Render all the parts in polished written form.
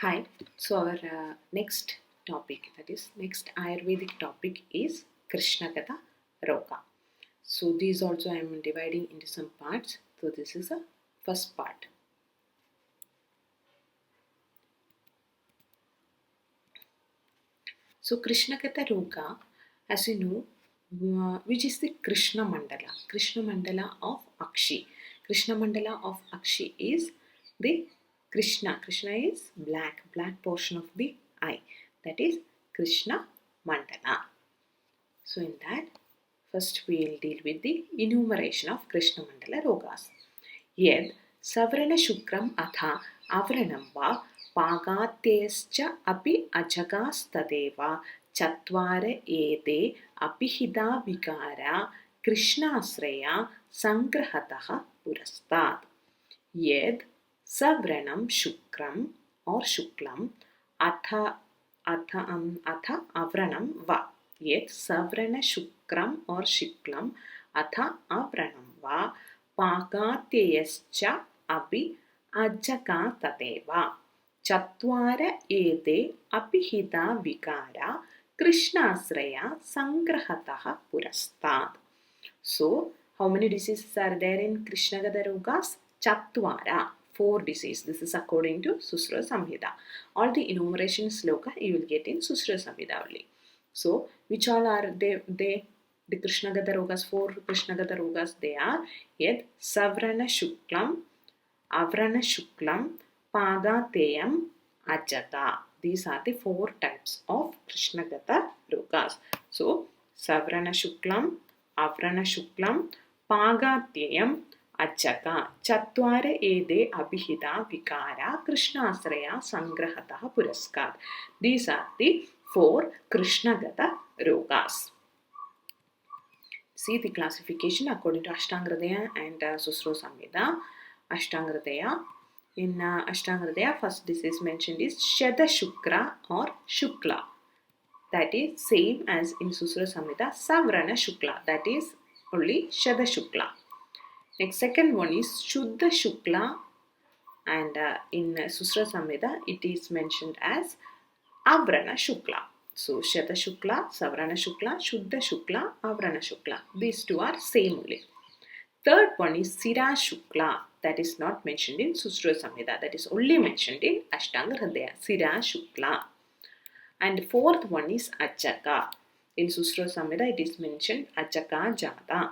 Hi. So our next topic, that is next Ayurvedic topic, is Krishnagata Roga. So these also I am dividing into some parts. So this is a first part. So Krishnagata Roga, as you know, which is the Krishna Mandala. Krishna Mandala of Akshi. Krishna Mandala of Akshi is the Krishna. Krishna is black portion of the eye. That is Krishna Mandala. So in that, first we will deal with the enumeration of Krishna Mandala Rogas. Yed Savrana Shukram Atha Avranam Va Pagatyescha Api Ajagastadeva Chatvara Ede Apihida Vikara Krishnasraya Sangrahataha Purastad. Yed Savranam Shukram or Shuklam Atha Avranam Va. Yet Savrana Shukram or Shiklam Atha Avranam Va Pagatyescha Abhi Ajaka Tadeva Chatvara Ede Apihita Vikara Krishnasraya Sangrahataha Purastad. So, how many diseases are there in Krishnagata Rogas? Chatvara, 4 diseases. This is according to Susra Samhita. All the enumeration sloka you will get in Susra Samhita only. So, which all are they? The Krishnagata Rogas, 4 Krishnagata Rogas, they are Yed Savrana Shuklam, Avrana Shuklam, Pagateyam, Ajata. These are the 4 types of Krishnagata Rogas. So, Savrana Shuklam, Avrana Shuklam, Pagatyam, Ajaka, Chatvara Ede Abhihita Vikara Krishnasraya Sangrahataha Puraskad. These are the 4 Krishnagata Rogas. See the classification according to Ashtangradaya and Susro Samhita. Ashtangradaya. In Ashtangradaya, first disease mentioned is Shada Shukra or Shukla. That is same as in Susra Samhita, Savrana Shukla. That is only Shada Shukla. Next, second one is Shuddha Shukla, and in Susra Samhita it is mentioned as Avrana Shukla. So Shada Shukla, Savrana Shukla, Shuddha Shukla, Avrana Shukla. These two are same only. Third one is Sira Shukla. That is not mentioned in Susra Samhita. That is only mentioned in Ashtanga Hridaya. Sira Shukla. And fourth one is Ajaka. In Susra Samhita it is mentioned Ajaka Jata.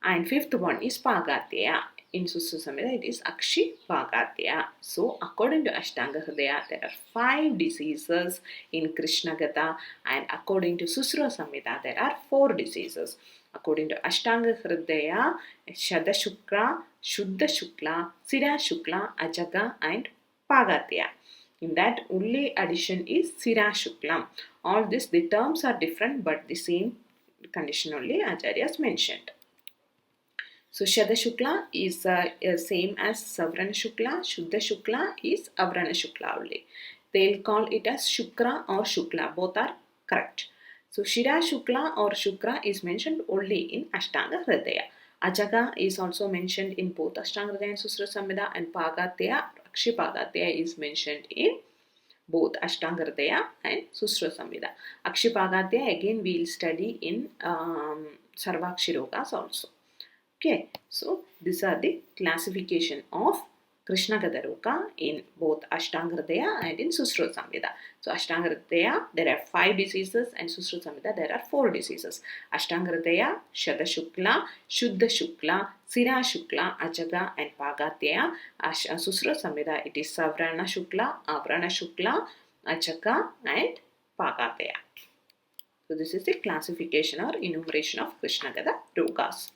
And fifth one is Pagatya. In Susra Samhita it is Akshi Pagatya. So according to Ashtanga Hridaya there are 5 diseases in Krishnagata, and according to Susra Samhita there are 4 diseases. According to Ashtanga Hridaya, Shada Shukla, Shuddha Shukla, Sira Shukla, Ajaga and Pagatya. In that only addition is Sira Shuklam. All this, the terms are different but the same condition only Acharyas mentioned. So Shada Shukla is same as Savrana Shukla. Shuddha Shukla is Avrana Shukla only. They'll call it as Shukra or Shukla. Both are correct. So Shira Shukla or Shukra is mentioned only in Ashtanga Hridaya. Ajaga is also mentioned in both Ashtanga Hridaya and Susra Samhita, and Pagatya, Akshi Pagatya is mentioned in both Ashtanga Hridaya and Susra Samhita. Akshi Pagatya again we will study in Sarvakshi Rogas also. Okay, so these are the classification of Krishnagata Roga in both Ashtanga Hridaya and in Susra Samhita. So Ashtanga Hridaya there are 5 diseases, and Susra Samhita there are 4 diseases. Ashtanga Hridaya, Shada Shukla, Shuddha Shukla, Sira Shukla, Ajaga and Pagatya. Susra Samhita it is Savrana Shukla, Avrana Shukla, Ajaga and Pagatya. So this is the classification or enumeration of Krishnagata Rogas.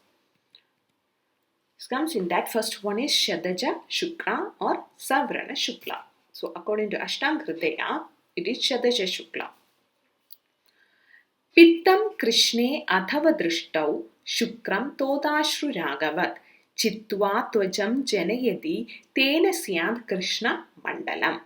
Comes in that first one is Shadaja Shukla or Savrana Shukla. So according to Ashtanga Hridaya, it is Shadaja Shukla. Pittam Krishne Athava Drishtau Shukram Todashru Ragavat Chitva Tvajam Janayati Tena Syad Krishna Mandalam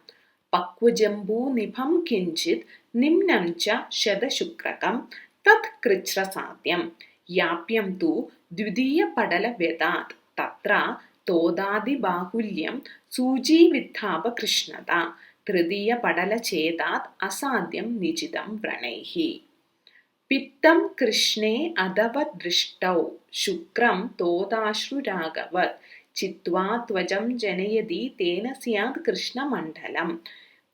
Pakvajambu Nibham Kinchit Nimnam Cha Shada Shukrakam Tat Krichra Satyam Yapyam Tu Dvidiya Padala Vedat Tatra Todadi Bahulyam Suji Vitthapa Krishnata तृतीय पडल चेदात् असाध्यं निजितं व्रणैः पित्तं कृष्णे अधवदृष्टौ शुक्रं तोदाश्रुरागवत् चित्वा त्वचं जनयति तेन स्यात् कृष्णमण्डलम्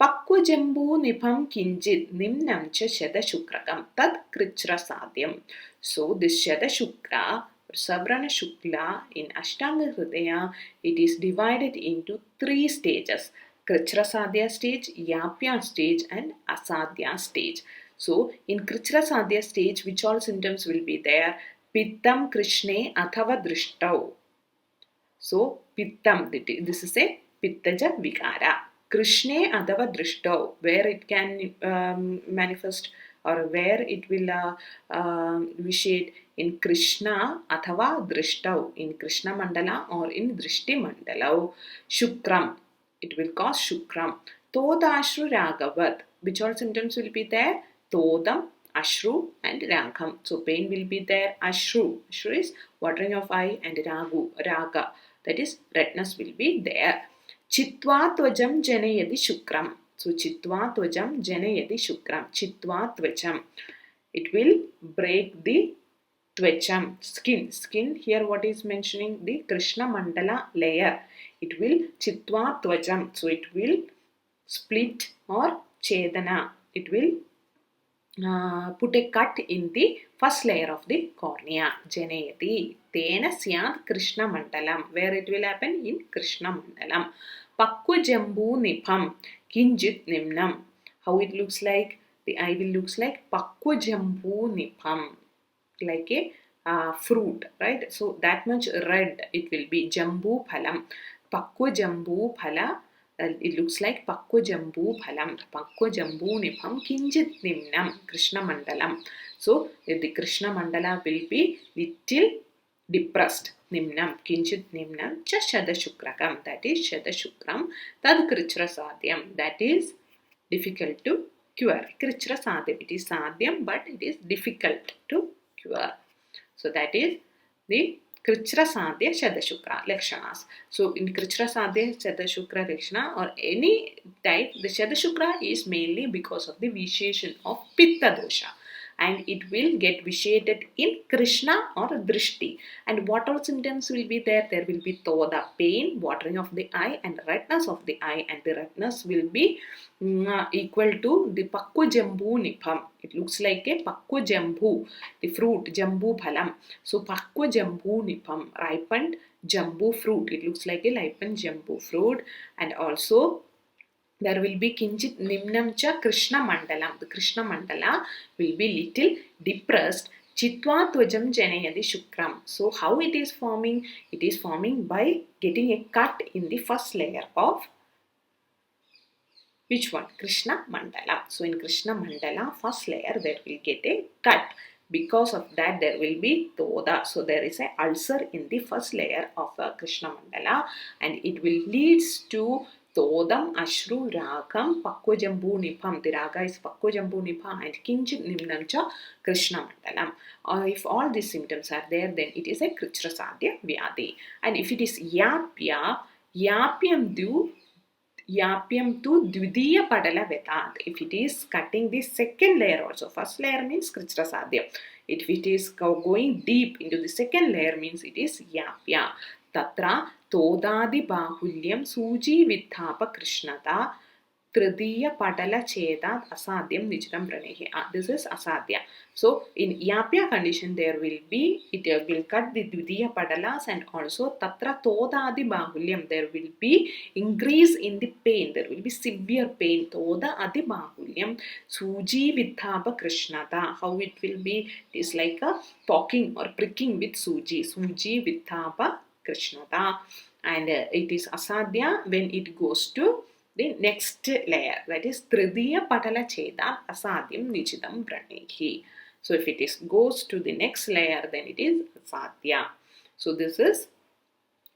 पक्वजम्बूनिभं किञ्चित् निम्नं च शतशुक्रकं तत् कृच्छ्रसाध्यम्. So this Shadashukra, Savrana Shukla in Ashtanga Hridaya, it is divided into 3 stages. Krichrasadhya stage, Yapya stage and Asadhya stage. So in Krichrasadhya stage, which all symptoms will be there? Pittam Krishne Athava Drishtau. So Pittam, this is a Pittaja Vikara. Krishne Adava Drishto, where it can manifest or where it will vitiate in Krishna Athava Drishto, in Krishna Mandala or in Drishti Mandala. Shukram, it will cause Shukram. Todashru Ragavat, which all symptoms will be there? Todam, Ashru and Ragham. So pain will be there. Ashru, Ashru is watering of eye, and Raga, that is redness will be there. Chitva tvajam janayadi shukram. So chitva tvajam janayadi shukram. Chitva tvajam. It will break the tvacham, skin. Skin here what is mentioning? The Krishna Mandala layer. It will chitva tvajam. So it will split or chedana. It will put a cut in the first layer of the cornea. Janayati. Tena syad Krishna Mandalam. Where it will happen? In Krishna Mandalam. Pakwa Jambu Nipam. Kinjit Nimnam. How it looks like? The eye will looks like Pakwa Jambu Nipam. Like a fruit, right? So that much red it will be. Jambu Phalam. Pakwa Jambu Phala. It looks like Pakwa Jambu Phalam. Pakwa Jambu Nipam Kinjit Nimnam Krishna Mandalam. So the Krishna Mandala will be little depressed. Nimnam Kinjit Nimnam Cha Shadashukrakam. That is Shadashukram. Tad Krichra Sadhyam. That is difficult to cure. Krichra Sadhyam. It is Sadhyam, but it is difficult to cure. So that is the Krichra Sadhya Shadashukra Lakshanas. So in Krichra Sadhya Shadashukra Lakshana or any type, the Shadashukra is mainly because of the vitiation of Pitta dosha. And it will get vitiated in Krishna or Drishti. And what all symptoms will be there? There will be Toda, pain, watering of the eye, and redness of the eye. And the redness will be equal to the Pakwa Jambu Nipam. It looks like a Pakwa Jambu, the fruit, Jambu Phalam. So Pakwa Jambu Nipam, ripened Jambu fruit. It looks like a ripened Jambu fruit. And also there will be Kinjit Nimnam Cha Krishna Mandalam. The Krishna Mandala will be little depressed. Chitva Tvajam Janayadi Shukram. So how it is forming? It is forming by getting a cut in the first layer of which one? Krishna Mandala. So in Krishna Mandala, first layer, there will get a cut. Because of that, there will be Toda. So there is a ulcer in the first layer of Krishna Mandala, and it will leads to Todam, Ashru, Ragam, Pakvajambu Nipam. The Raga is Pakvajambu Nipam and Kinchit Nimnamcha Krishna Mandalam. If all these symptoms are there, then it is a Krichra Sadhya Vyadi. And if it is Yapya, Yapyam Du, Yapyam to Dvidiya Padala Vedat. If it is cutting the second layer also, first layer means Krichra Sadhya. If it is going deep into the second layer means it is Yapya. Tatra Todadi Bahulyam Suji Vithapa Krishnata Tridiya Padala Cheda Asadhyam Nijitam Pranehe. This is Asadhya. So in Yapya condition there will be, it will cut the Dvidiya Padalas, and also Tatra Toda Adi Bahulyam, there will be increase in the pain, there will be severe pain. Toda Adi Bahulyam Suji Vithapa Krishnata. How it will be? It is like a poking or pricking with Suji. Suji Vithapa Krishnata. And it is Asadhya when it goes to the next layer, that is Tridiya Patala Cheda Asadhyam Nichitam Pranehi. So if it is goes to the next layer, then it is Asadhya. So this is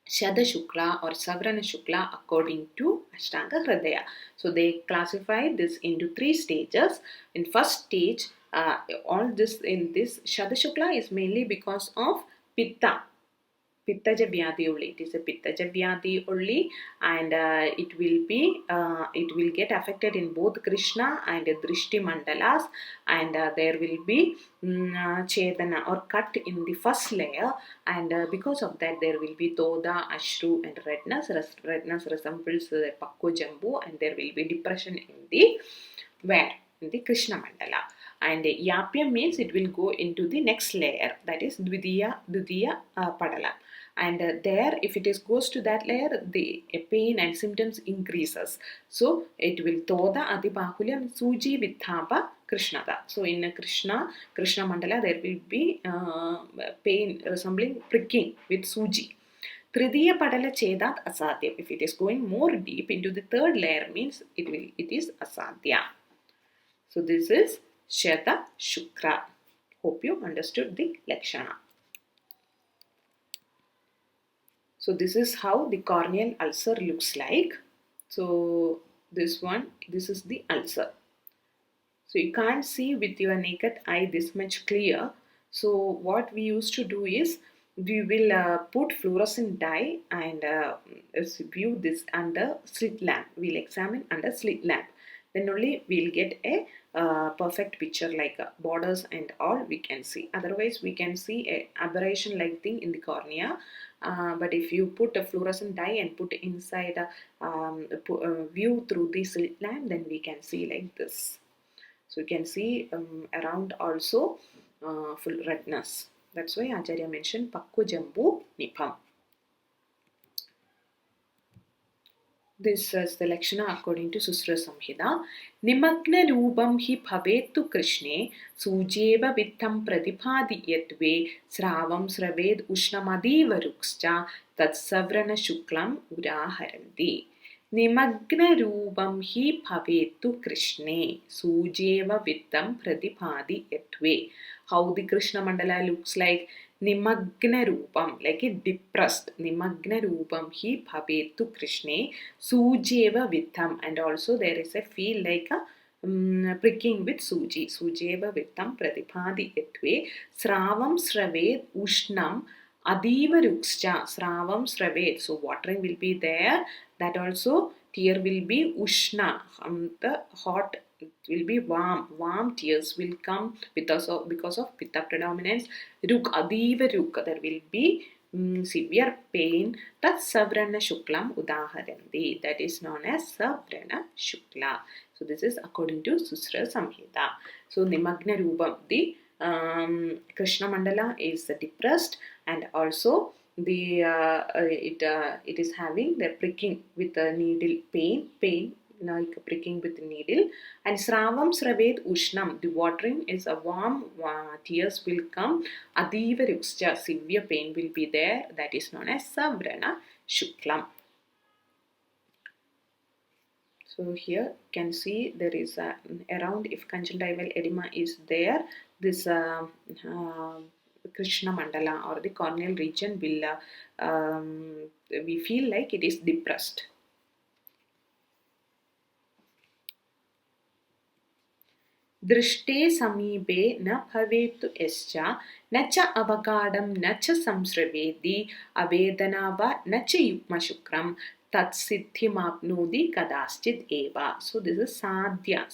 Shadashukla or Savrana Shukla according to Ashtanga Hridaya. So they classify this into 3 stages. In first stage, all this in this Shadashukla is mainly because of Pitta. Pittaja Vyadhi only. It is a Pittaja Vyadhi only, and it will get affected in both Krishna and Drishti Mandalas, and there will be Chedana or cut in the first layer, and because of that there will be Toda, Ashru and redness. Redness resembles the Pakku Jambu, and there will be depression in the where? In the Krishna Mandala. And Yapyam means it will go into the next layer, that is Dvidiya Padala. And there, if it goes to that layer, the pain and symptoms increases. So it will Toda Adibahulyam Suji Vithapa Krishnada. So in Krishna Mandala, there will be pain resembling pricking with Suji. Tridiya Padala Chedat Asadhyam. If it is going more deep into the third layer, means it is Asadhya. So this is Sheta Shukra. Hope you understood the Lakshana. So this is how the corneal ulcer looks like. So this is the ulcer. So you can't see with your naked eye this much clear. So what we used to do is we will put fluorescent dye and view this under slit lamp. We'll examine under slit lamp. Then only we'll get a perfect picture like borders and all we can see. Otherwise we can see a aberration like thing in the cornea. But if you put a fluorescent dye and put inside a view through the slit lamp, then we can see like this. So you can see around also full redness. That's why Acharya mentioned Pakku Jambu Nipam. This is the Lakshana according to Susra Samhita. Nimagna Rubam hi bhavetu Krishne Sujeva Vittam Pradipadi Yatve Sravam Sraved Ushnamadiva Rukscha Tatsavrana Shuklam Uraharanti. Nimagna Rubam hi bhavetu Krishne Sujeva Vittam Pradipadi Yatve. How the Krishna Mandala looks like? Nimagna Rupam, like a depressed. Nimagna Rupam hi bhavetu Krishne Sujeva Vittam, and also there is a feel like a pricking with Suji. Sujeva Vittam Pradipadi Etve Sravam Sraved Ushnam Adiva Rukscha. Sravam Sraved. So watering will be there. That also tear will be Ushna. The hot, it will be warm tears will come because of Pitta predominance. Ruk Adiva Ruk, there will be severe pain. That Savrana Shuklam Udaharanti, that is known as Savrana Shukla. So this is according to Susra Samhita. So Nimagna Rupam, the Krishna Mandala is depressed, and also the it is having the pricking with the needle pain like pricking with the needle. And Sravam Sraved Ushnam, the watering is a warm, tears will come. Adiva Rukscha, severe pain will be there, that is known as Savrana Shuklam. So here you can see there is around, if conjunctival edema is there, this Krishna Mandala or the corneal region will we feel like it is depressed. Drishte Samibe na bhavetu escha na cha avakadam na cha samsravedi avedanava na cha yukma shukram tat siddhimapnodi kadaschid eva. So this is Sadhya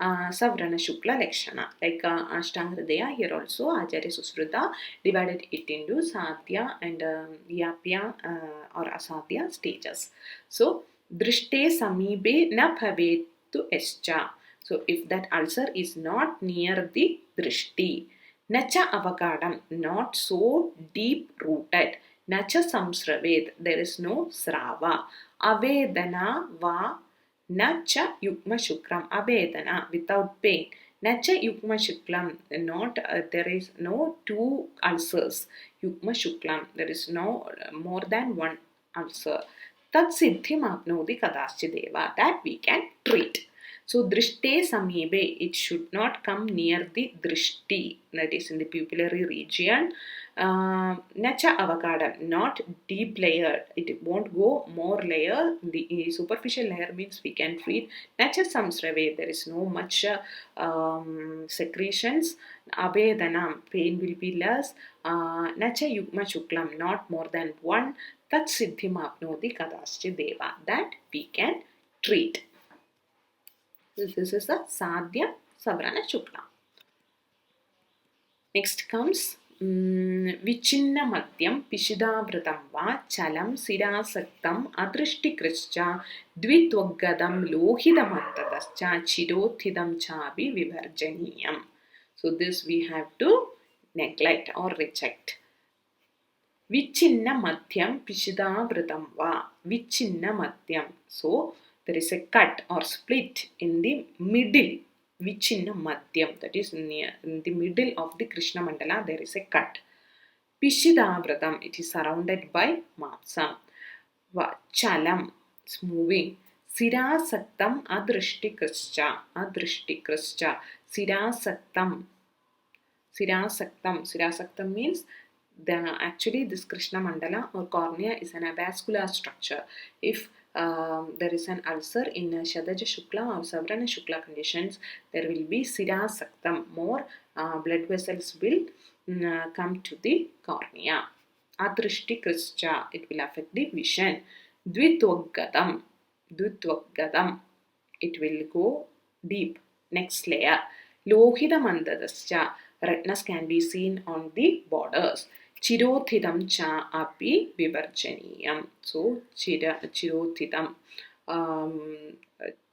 Savrana Shukla Lakshana. Like Ashtanga here also Acharya Susruta divided it into Sadhya and Yapya or Asadhya stages. So Drishte Samibe na bhavetu escha. So if that ulcer is not near the drishti, nacha avakadam, not so deep rooted, nacha samsraved, there is no srava, avedana va nacha yukma shukram, avedana, without pain, nacha yukma shuklam, not there is no two ulcers, yukma shuklam, there is no more than one ulcer. Tat siddhim apnodi kadaschideva, that we can treat. So drishte samibe, it should not come near the drishti, that is in the pupillary region. Nacha avakadam, not deep layered. It won't go more layer. The superficial layer means we can treat. Nacha samsrave, there is no much secretions. Abedanam, pain will be less. Nacha yugma shuklam, not more than one. Tat siddhim apnoti kadaschi deva, that we can treat. This is the Sadhya Savrana Shukla. Next comes Vichinna Madhyam Pishidavratam Va Chalam Sirasaktam Adrishtikrischa Dvitwaggadam Lohidamantadascha Chirothidam Chabi Vivarjaniyam. So this we have to neglect or reject. Vichinna Madhyam Pishidavratam Va. Vichinna Madhyam. So there is a cut or split in the middle. Vichinna Madhyam, that is in the middle of the Krishna Mandala, there is a cut. Pishidavratam, it is surrounded by Mamsa. Chalam, it's moving. Sirasaktam Adrishtikrischa. Adrishtikrischa. Sirasaktam. Sirasaktam means actually this Krishna Mandala or cornea is an avascular structure. If there is an ulcer in Shadaja Shukla or Savrana Shukla conditions, there will be Sirasaktam, more blood vessels will come to the cornea. Adrishtikrischa, it will affect the vision. Dvitwaggadam, it will go deep. Next layer. Lohidamandadascha, redness can be seen on the borders. Chirothidam cha api vivarjaniyam. So chirothidam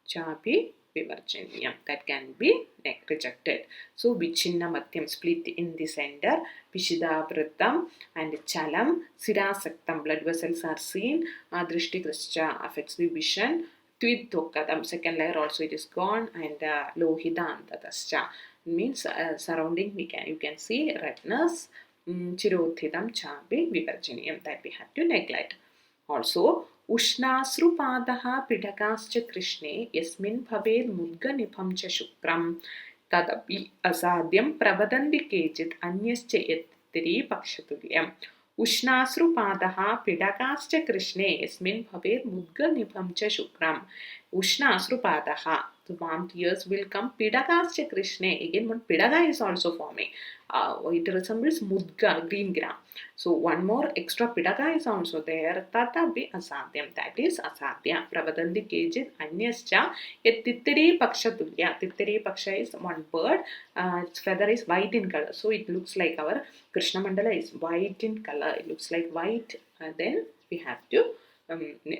cha api vivarjaniyam, that can be rejected. So vichinna madhyam, split in the center. Pishidavratam and chalam. Sirasaktam, blood vessels are seen. Adrishtikrischa affects the vision. Tvitokadam, second layer also it is gone, and lohidantadascha means surrounding you can see redness. Chirothidam chapi vivarjaniyam, that we have to neglect. Also, Ushnasrupadaha pidakascha krishne yasmin bhaved mudganipam cha shukram tadapi asadhyam pravadanti kechit anyascha yattiri pakshatulyam. Ushnasrupadaha pidakascha krishne yasmin bhaved mudganipam cha shukram. Ushnasrupadaha, the warm tears will come. Pidakascha krishne, again one pidaga is also forming. It resembles mudga, green gram. So one more extra pidaga is also there. Tatapi asadhyam, that is asadhya. Pravadanti kejit anyascha yat tittiri pakshatulya. Tittiri paksha is one bird. Its feather is white in color. So it looks like our Krishna Mandala is white in color. It looks like white. Then we have to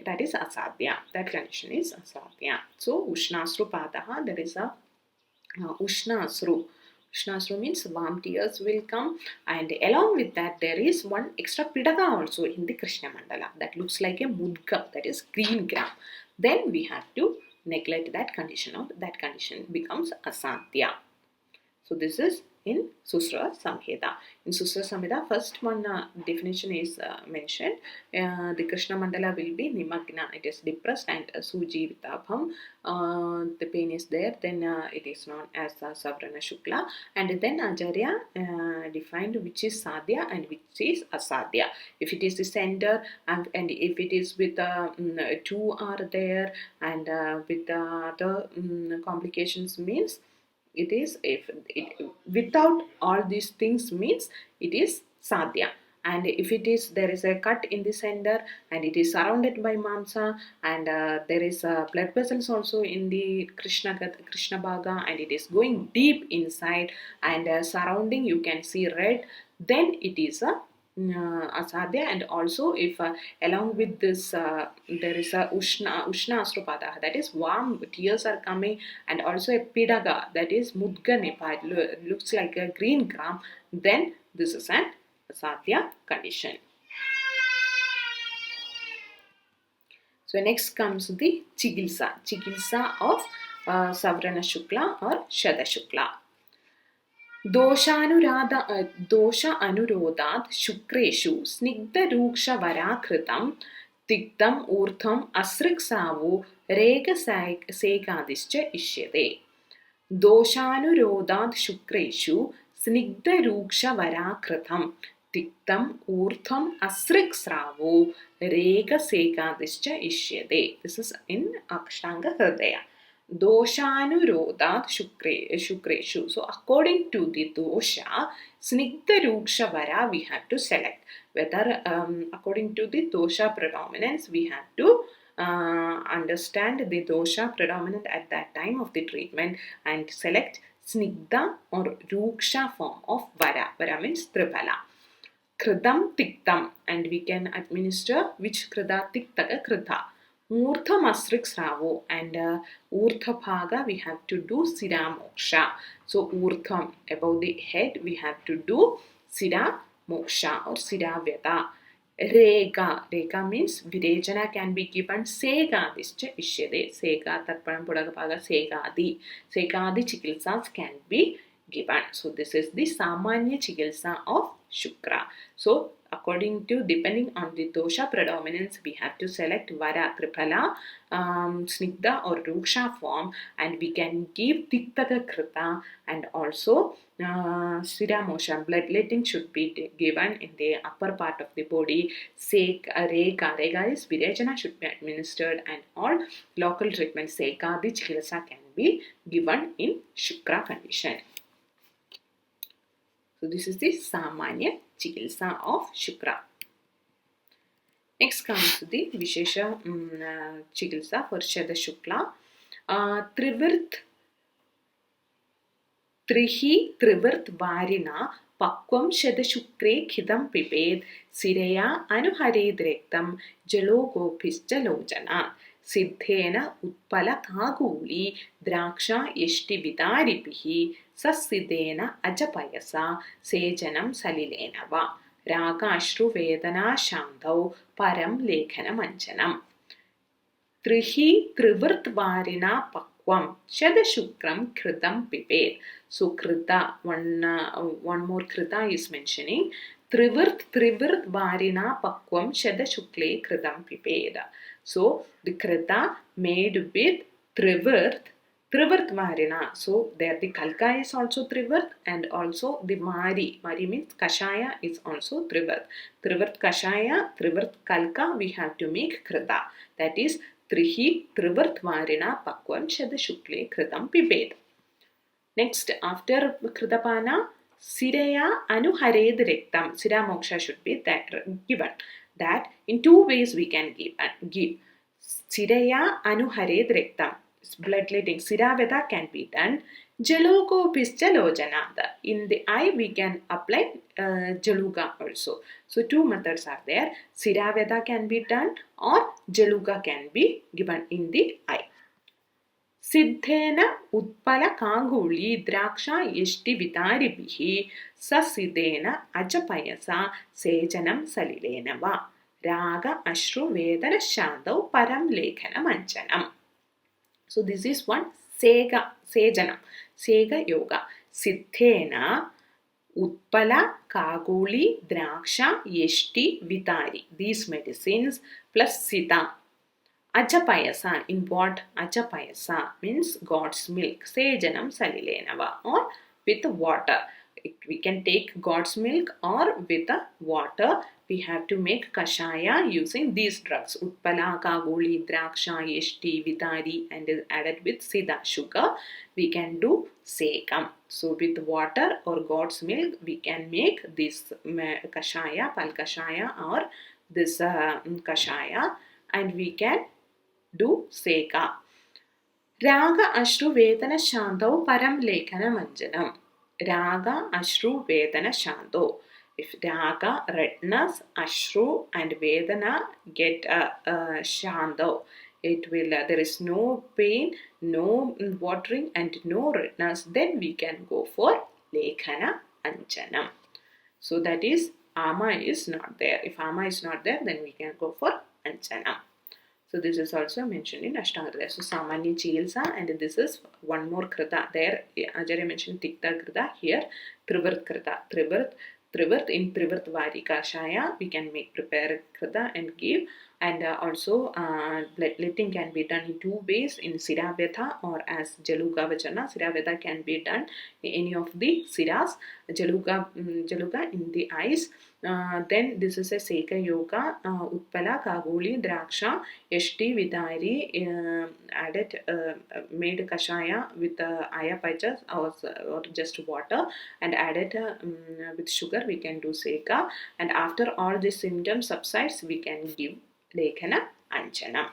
that is asadhya. That condition is asadhya. So Ushnasrupadaha, there is a Ushnasru. Ushnasru means warm tears will come, and along with that there is one extra pidaga also in the Krishna Mandala that looks like a mudga, that is green gram. Then we have to neglect that condition, or that condition becomes asadhya. So this is in Susra Samhita. In Susra Samhita, first one definition is mentioned. The Krishna Mandala will be Nimagna, it is depressed, and Suji Vitabham, the pain is there, then it is known as Savrana Shukla, and then Acharya defined which is Sadhya and which is Asadhya. If it is the center, and if it is with two are there, and with the other complications means it is, if it without all these things means it is sadhya. And if it is, there is a cut in the center and it is surrounded by mamsa, and there is blood vessels also in the Krishna Bhaga, and it is going deep inside, and surrounding you can see red, then it is a asadhya. And also if along with this there is a ushna asrupada, that is warm tears are coming, and also a pidaga, that is mudga nipa, looks like a green gram, then this is an asadhya condition. So next comes the chikilsa of Savrana Shukla or Shada Shukla. Dosha anurodat shukreshu snigdha ruksha varakritam tiktam urtham asriksavu rega segadischa ishyate. Doshanurodat shukreshu snigdha ruksha varakritam Tiktam urdhvam asriksravo rega sekadischa ishyate. This is in Ashtanga Hridaya. Doshanurodhat shukreshu. So according to the dosha, snigdha ruksha vara we have to select. Whether according to the dosha predominance, we have to understand the dosha predominant at that time of the treatment and select snigdha or ruksha form of vara. Vara means triphala. Kridam tiktam, and we can administer which krida tiktaka krida. Murtha masrik sravo, and urtha bhaga we have to do sira moksha. So urtham above the head we have to do sira moksha or sira vyata. Rega. Rega means virejana can be given segadischa ishyade. Sega tarpanam pudagapaga segadi. Segadi chikilsas can be given. So this is the samanya chikilsa of Shukra. So according to, depending on the dosha predominance, we have to select vara, triphala, snigdha or ruksha form, and we can give tiktaka krita, and also siramosha, bloodletting should be given in the upper part of the body. Rega is virechana should be administered, and all local treatment sekadi chikilsa can be given in Shukra condition. So this is the Samanya Chikilsa of Shukra. Next comes the Vishesha Chikilsa for Shada Shukla. Trivirt Varina Pakvam Shada Shukre Khidam Piped Sireya Anuhared Rektam Jalo Gopischa Lojana Siddhena Utpala Kaguli Draksha Yeshti Vidaripihi Sasidena Ajapayasa Sejanam Salilenava Raga Ashru Vedana Shandau Param Lekhana Manchanam Trivirt Varina Pakvam Shada Shukram Kritam Piped. So Krita, one more Krita is mentioning. Trivirt Varina Pakvam Shada Shukle Kritam Pipeda. So the Krita made with Trivirt Varina. So there the Kalka is also Trivirt, and also the Mari. Mari means Kashaya is also Trivirt. Trivirt Kashaya, Trivirt Kalka we have to make Krita. That is Trivirt Varina Pakvam Shada Shukle Kritam Piped. Next, after Kritapana, Sireya Anuhared Rektam. Sira Moksha should be that given. That in two ways we can give. Sireya Anuhared Rektam. Bloodletting. Siraveda can be done. Jaloko Pischalojana. In the eye we can apply Jaluga also. So two methods are there. Siraveda can be done or Jaluga can be given in the eye. Siddhena Utpala Kanguli Draksha Yeshti Vitaribihi Sasidena Ajapayasa Sejanam Salilenava Raga Ashru Vedana Shandau Param Lekhana Manchanam. So this is one Sejanam Yoga. Siddhena Utpala Kaguli Draksha Yeshti Vitari. These medicines plus Sita. Ajapayasa, in what? Ajapayasa means God's milk. Sejanam Salilenava, or with water. We can take God's milk or with water. We have to make kashaya using these drugs. Utpala, Kaguli, Draksha, Yeshti, Vitari, and is added with Sida, sugar. We can do sekam. So with water or God's milk, we can make this kashaya, palkashaya, or this kashaya, and we can do seka. Raga Ashru Vedana Shandau Param Lekhana Manjanam. Raga Ashru Vedana Shandau. If Raga, redness, Ashru and Vedana get Shandau, it will, there is no pain, no watering and no redness, then we can go for Lekhana Anjanam. So that is Ama is not there. If Ama is not there, then we can go for Anjanam. So this is also mentioned in Ashtanga Hridaya. So Samanya Chikilsa, and this is one more Krita. There Acharya mentioned Tikta Krita, here Trivirt Krita. Trivirt in Trivirt Vari Kashaya we can prepare Krita and give, And also bloodletting can be done in two ways, in Siraveda or as Jaluga Vachana. Siraveda can be done in any of the Siras, Jaluga in the eyes. Then this is a Seka Yoga, Utpala, Kaguli, Draksha, Yashti, Vidari, added, made Kashaya with Ayapachas or just water, and added with sugar we can do Seka. And after all the symptoms subsides, we can give Lekhana Anjana.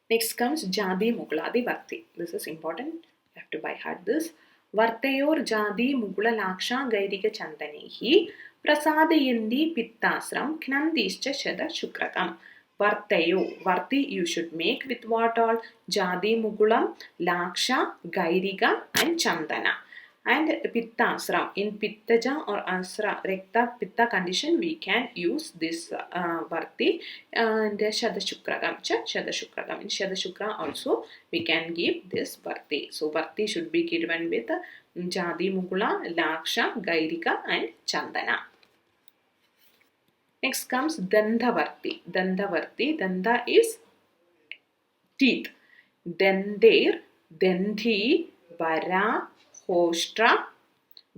Next comes Jadi Mugladi Varti. This is important. You have to by heart this. Vartayor Jadi Mugla Laksha Gairika Chandanehi Prasadayandi Pittasram Knandischa Shada Shukrakam. Vartayo. Varti you should make with what all? Jadi Mugulam, Laksha, Gairika and Chandana. And Pittasram. In Pittaja or Asra, Rekta Pitta condition, we can use this Varti and Shadashukrakam. Shadashukrakam. In Shadashukra also we can give this Varti. So Varti should be given with Jadi Mugula, Laksha, Gairika and Chandana. Next comes Dandavarti. Dandavarti. Danda is teeth. Dandir, Dandhi, Vara, Hoshtra,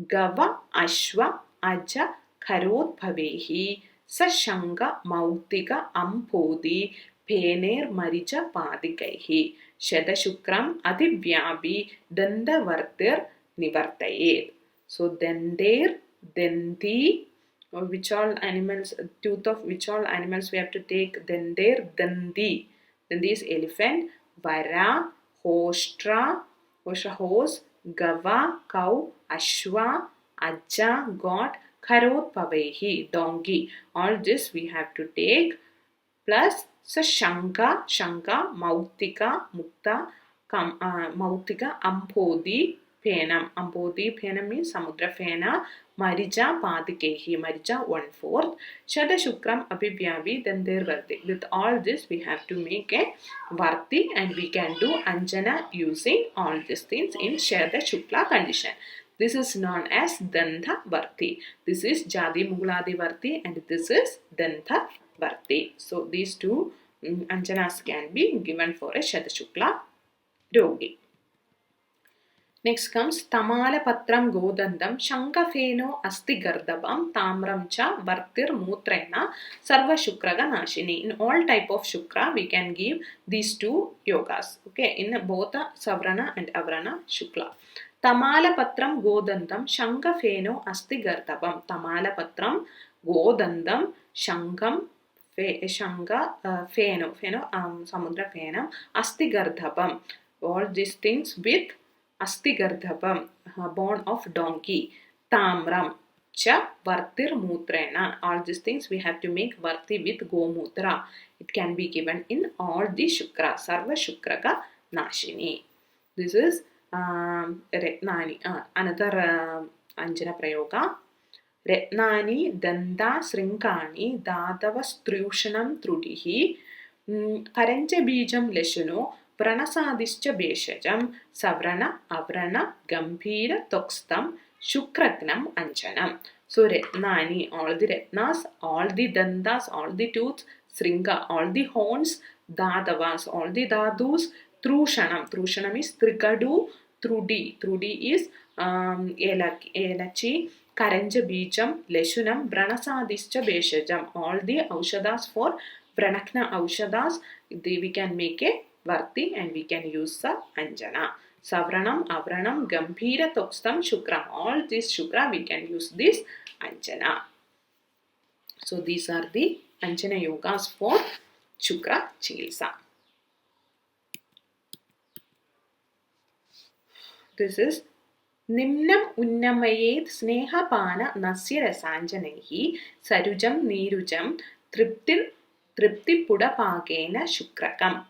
Gava, Ashva, Aja, Karot Bhavehi, Sashanga, Mautika, Ampodi, Pener, Maricha, Padikaihi, Shadashukram, Adivyabi, Dandavartir, Nivartayed. So Dandir, Dandi, which all animals, tooth of which all animals we have to take? Dandir, Dandi. Dandi is elephant, Vara, Hoshtra, horse, Gava, cow, Ashwa, Aja, goat, Karot, Pavehi, donkey. All this we have to take. Plus Shanka, Mautika, Mukta, Mautika, Ampodi, Penam. Ampodi, Penam means Samudra Fena. Marija, Padikehi, Marija 1/4. Shadashukram, Abhivyavi, then there Varti. With all this, we have to make a Varti and we can do Anjana using all these things in Shadashukla condition. This is known as Dantha Varti. This is Jadi Mugladi Varti and this is Dantha Varti. So these two Anjanas can be given for a Shadashukla Rogi. Next comes Tamala Patram Godandam Shankafeno Asti Gardabam Tamram Cha Vartir Mutrena Sarva Shukraga Nashini. In all type of Shukra we can give these two yogas. Okay, in both Savrana and Avrana Shukla. Tamala Patram Godandam Shankafeno Asti Gardabam. Tamala Patram Godandam Shankam Shanga Feno Samudra Fenam Asti Gardabam. All these things with Astigardhabam, born of donkey. Tamram, cha, vartir mutrena. All these things we have to make varti with gomutra. It can be given in all the shukra. Sarva shukraka nashini. This is Retnani. Another Anjana Prayoga. Retnani danda srinkani dadava strushanam trudihi karanja bijam leshuno Pranasadischa Beshajam, Savrana, Avrana, Gambhira, Tokstam, Shukratnam, Anjanam. So Retnani, all the Retnas, all the Dandas, all the tooths, Sringa, all the horns, Dadavas, all the Dadus, Trushanam. Trushanam is Trikadu, Trudi. Trudi is Elachi, Karanja Bijam, Leshunam, Pranasadischa Beshajam. All the Aushadas for Pranakna Aushadas, we can make a Varti and we can use the Anjana. Savranam, Avranam, Gambhira, Tokstam, Shukram. All these Shukra we can use this Anjana. So these are the Anjana yogas for Shukra Chikitsa. This is Nimnam Unnamayet Snehapana Nasya Rasanjanehi Sarujam Nirujam Tripti Pudapakena Shukrakam.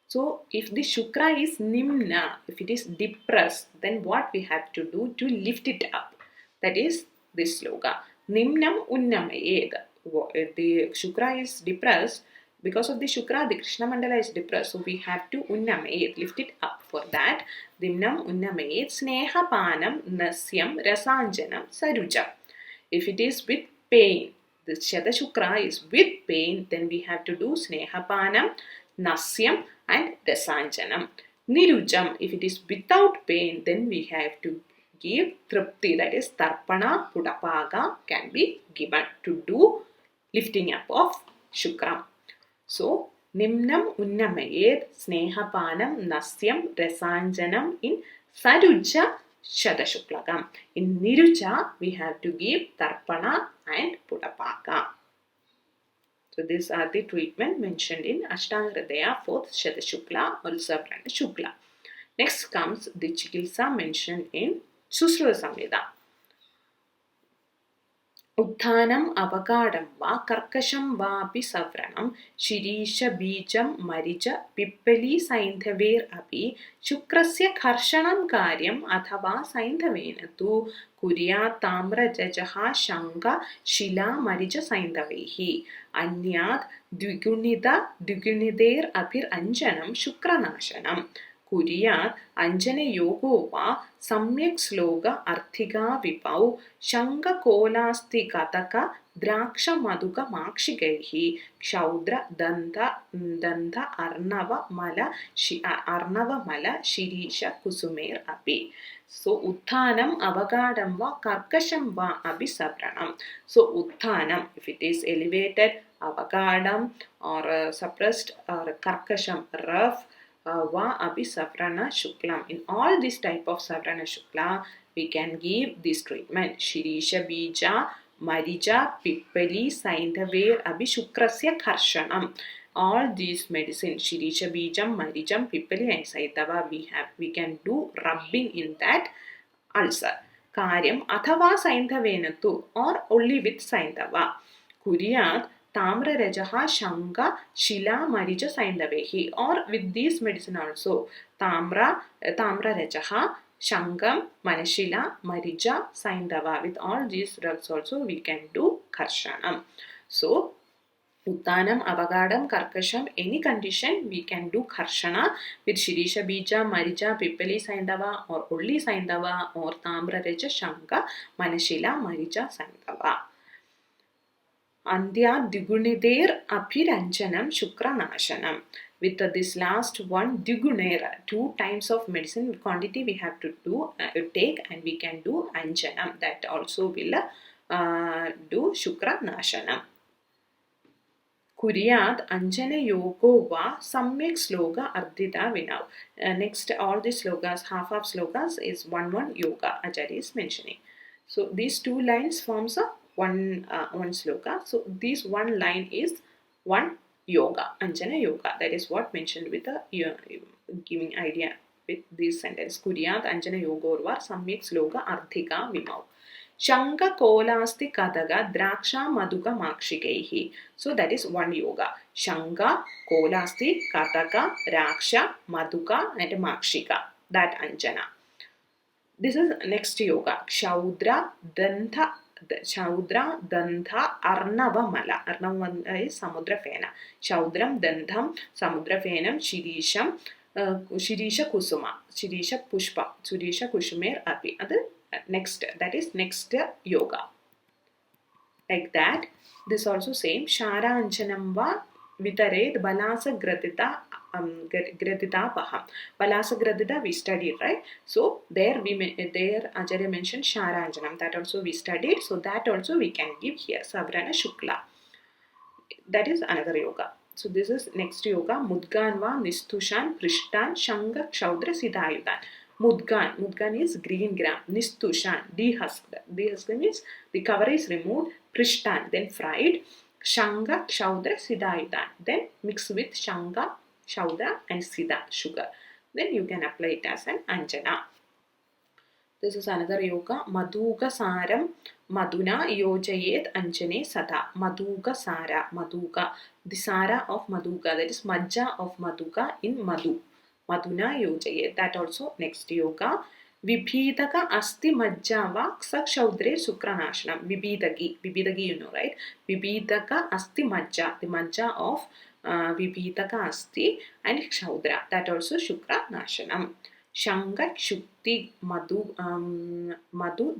So, if the Shukra is Nimna, if it is depressed, then what we have to do to lift it up? That is this sloga. Nimnam Unnamayed. If the Shukra is depressed, because of the Shukra, the Krishna Mandala is depressed. So, we have to Unnamayed, lift it up. For that, Nimnam Unnamayed, Snehapanam, Nasyam, Rasanjanam, Sarujam. If it is with pain, the Shadashukra is with pain, then we have to do Snehapanam, Nasyam and Rasanjanam. Nirujam, if it is without pain, then we have to give Tripti, that is Tarpana, Pudapaga can be given to do lifting up of Shukram. So, Nimnam Unnamayed, Snehapanam, Nasyam, Rasanjanam in Saruja Shadashuklagam. In Niruja, we have to give Tarpana and Pudapaka. So, these are the treatment mentioned in Ashtanga Hridaya, 4th Shadashukla, also Savrana Shukla. Next comes the Chikilsa mentioned in Susruta Samhita. Utthanam avakadam va karkasham vapi savranam shirisha bijam marija pippali saindhaver api shukrasya kharshanam karyam athava saindhavena tu kuryat tamra jajaha shanga shila marija saindhavehi anyat dvigunider apir anjanam shukranashanam कुर्यात् अंजनयोगो वा सम्यक् श्लोक अर्थिका विपौ शङ्खकोलास्तिकतक द्राक्षमधुकमाक्षिकैः क्षौद्र दन्त अर्णवमल शिरीष कुसुमेर् अपि. So Utthanam avakadam va karkasham va api savranam. So Utthanam, if it is elevated, avakadam or suppressed or karkasham, rough, va api savrana shuklam. In all this type of savrana shukla, we can give this treatment. Shirisha bija, marija, pippali, saindhaver, api shukrasya karshanam. All these medicines, Shirisha bijam, marijam, pippali and saindhava, we can do rubbing in that ulcer. Karyam athava saindhavenatu, or only with saindhava. Kuryat Tamra Rajaha Shanga Shila Marija Saindhavehi, or with this medicine also Tamra Rajaha Shangam Manashila Marija Saindhava. With all these drugs also we can do Karshanam. So Utthanam, Avagadam, Karkasham, any condition we can do Karshana with Shirisha Bija, Marija, Pippali Saindhava or only Saindhava or Tamra Raja Shanga Manashila Marija Saindhava. Andhya Digunider Apiranjanam Shukranashanam. With this last one, Digunera, 2 times of medicine quantity we have to do take, and we can do Anjanam. That also will do Shukranashanam. Kuryat Anjana Yogo va Samyak Sloga Ardhita Vinav. Next, all the slogas, half of slogas is one yoga Acharya is mentioning. So these 2 lines forms a one sloka. So this one line is one yoga, Anjana yoga. That is what mentioned with the giving idea with this sentence. Kuryat Anjana Yogorva Samyak Sloka Ardhika Vinav. Shanga kolasti kadaga draksha maduka makshikaihi. So that is one yoga. Shanga, kolasti, kadaga, raksha, maduka and makshika. That Anjana. This is next yoga. Kshaudra, dantha, arnavamala. Arnavamala is samudra fena. Shaudram, dantham, samudra fenam, shirisham, shirisha kusuma, shirisha pushpa, shirisha kushumer api. Next, that is next yoga. Like that, this also same. Shara Anjanam va vitared balasa gradita paha. Balasa gradita we studied, right? So there Acharya mentioned Shara Anjanam. That also we studied. So that also we can give here. Savrana Shukla. That is another yoga. So this is next yoga. Mudgan va Nistushan Prishtan Shanga Kshaudra Siddhayudan. Mudgan is green gram. Nistushan, dehusked. Dehusked means the cover is removed. Prishtan, then fried. Shanga, Kshaudra, Siddhayudan. Then mix with Shanga, Kshaudra and Siddha, sugar. Then you can apply it as an Anjana. This is another yoga. Madhuga Saram Madhuna Yojayet Anjane Sada. Madhuga Sara. Madhuga. The Sara of Madhuga. That is Majja of Madhuga in Madhu. Madhuna Yojayet. That also next yoga. Vibhidaka Asti Majjava Kshaudre Sukranashanam. Vibhidagi you know, right? Vibhidaka Asti Majja. The Majja of Vibhidaka Asti and Kshaudra. That also Shukranashanam. Shanga Shukti Madhu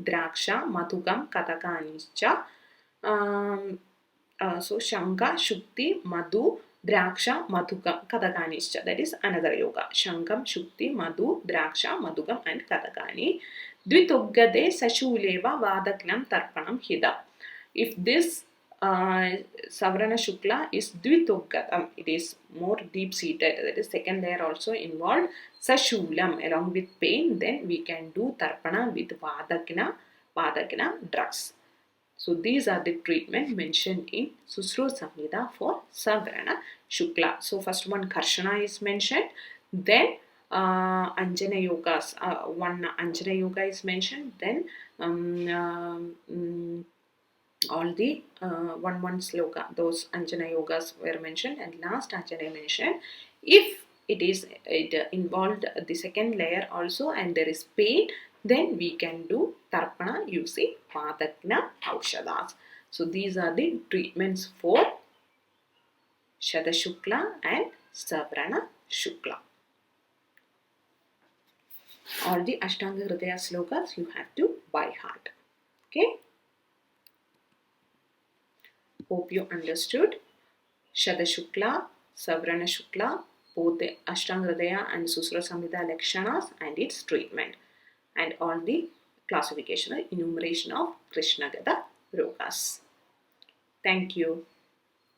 Draksha Madhugam Katakanischa So Shanka, Shukti, Madhu, Draksha, Madhukam, Kadaganischa. That is another yoga. Shankam, Shukti, Madhu, Draksha, Madhukam and Kadagani. Dvituggade Sashuleva Vadaknam Tarpanam Hida. If this Savarana Shukla is Dvituggatam, it is more deep seated, that is second layer also involved, Sashulam along with pain, then we can do Tarpana with Vadakna drugs. So these are the treatment mentioned in Susru Samhita for Savarana Shukla. So first one Karshana is mentioned, then Anjana Yogas, one Anjana Yoga is mentioned, then all the one sloka, those Anjana Yogas were mentioned, and last Anjana mentioned, if it involved the second layer also and there is pain, then we can do Tarpana using Vadakna Aushadas. So these are the treatments for Shadashukla and Savarana Shukla. All the Ashtanga Hridaya slokas you have to by heart. Okay. Hope you understood. Shadashukla, Savarana Shukla, both the Ashtanga Hridaya and Susra Samhita Lakshanas and its treatment, and all the classification or enumeration of Krishna Gada Rogas. Thank you.